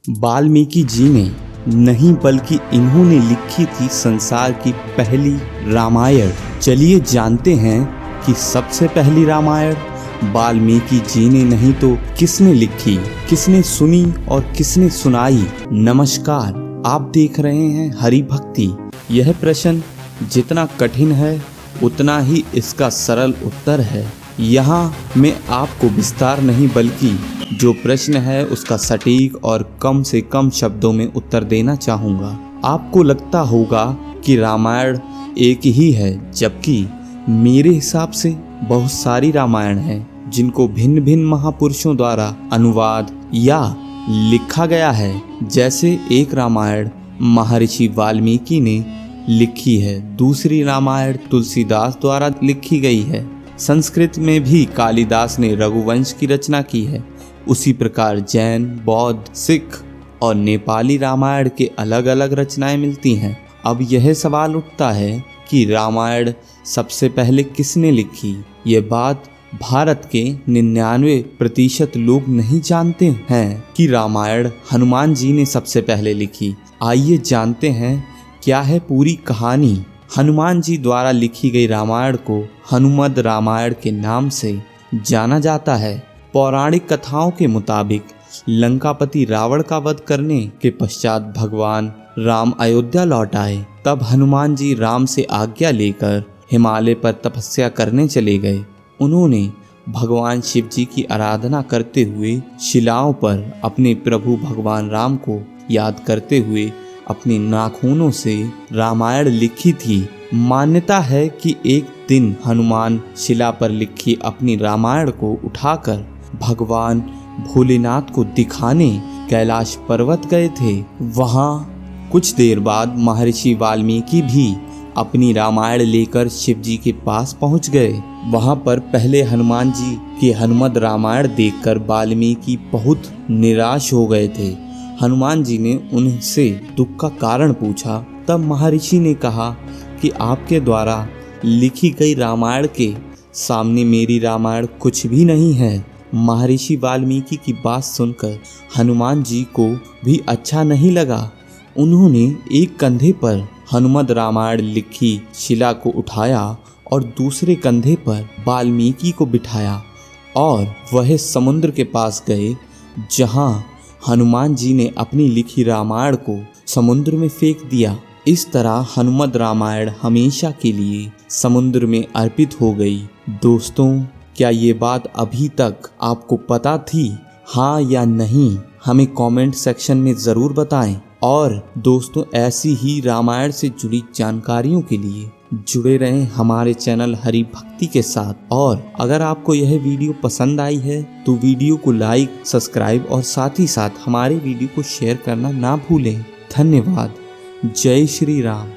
वाल्मीकि जी ने नहीं बल्कि इन्होंने लिखी थी संसार की पहली रामायण। चलिए जानते हैं कि सबसे पहली रामायण वाल्मीकि जी ने नहीं तो किसने लिखी, किसने सुनी और किसने सुनाई। नमस्कार, आप देख रहे हैं हरि भक्ति। यह प्रश्न जितना कठिन है उतना ही इसका सरल उत्तर है। यहाँ मैं आपको विस्तार नहीं बल्कि जो प्रश्न है उसका सटीक और कम से कम शब्दों में उत्तर देना चाहूँगा। आपको लगता होगा कि रामायण एक ही है, जबकि मेरे हिसाब से बहुत सारी रामायण हैं जिनको भिन्न भिन्न महापुरुषों द्वारा अनुवाद या लिखा गया है। जैसे एक रामायण महर्षि वाल्मीकि ने लिखी है, दूसरी रामायण तुलसीदास द्वारा लिखी गई है। संस्कृत में भी कालिदास ने रघुवंश की रचना की है। उसी प्रकार जैन, बौद्ध, सिख और नेपाली रामायण के अलग अलग रचनाएं मिलती हैं। अब यह सवाल उठता है कि रामायण सबसे पहले किसने लिखी। ये बात भारत के 99% लोग नहीं जानते हैं कि रामायण हनुमान जी ने सबसे पहले लिखी। आइए जानते हैं क्या है पूरी कहानी। हनुमान जी द्वारा लिखी गई रामायण को हनुमद रामायण के नाम से जाना जाता है। पौराणिक कथाओं के मुताबिक लंकापति रावण का वध करने के पश्चात भगवान राम अयोध्या लौट आए। तब हनुमान जी राम से आज्ञा लेकर हिमालय पर तपस्या करने चले गए। उन्होंने भगवान शिव जी की आराधना करते हुए शिलाओं पर अपने प्रभु भगवान राम को याद करते हुए अपने नाखूनों से रामायण लिखी थी। मान्यता है कि एक दिन हनुमान शिला पर लिखी अपनी रामायण को उठाकर भगवान भोलेनाथ को दिखाने कैलाश पर्वत गए थे। वहाँ कुछ देर बाद महर्षि वाल्मीकि भी अपनी रामायण लेकर शिव जी के पास पहुँच गए। वहाँ पर पहले हनुमान जी की हनुमद रामायण देखकर वाल्मीकि बहुत निराश हो गए थे। हनुमान जी ने उनसे दुख का कारण पूछा। तब महर्षि ने कहा कि आपके द्वारा लिखी गई रामायण के सामने मेरी रामायण कुछ भी नहीं है। महर्षि वाल्मीकि की बात सुनकर हनुमान जी को भी अच्छा नहीं लगा। उन्होंने एक कंधे पर हनुमद रामायण लिखी शिला को उठाया और दूसरे कंधे पर वाल्मीकि को बिठाया और वह समुद्र के पास गए, जहां हनुमान जी ने अपनी लिखी रामायण को समुद्र में फेंक दिया। इस तरह हनुमद रामायण हमेशा के लिए समुद्र में अर्पित हो गई। दोस्तों, क्या ये बात अभी तक आपको पता थी? हाँ या नहीं, हमें कमेंट सेक्शन में ज़रूर बताएं। और दोस्तों, ऐसी ही रामायण से जुड़ी जानकारियों के लिए जुड़े रहें हमारे चैनल हरि भक्ति के साथ। और अगर आपको यह वीडियो पसंद आई है तो वीडियो को लाइक, सब्सक्राइब और साथ ही साथ हमारे वीडियो को शेयर करना ना भूलें। धन्यवाद। जय श्री राम।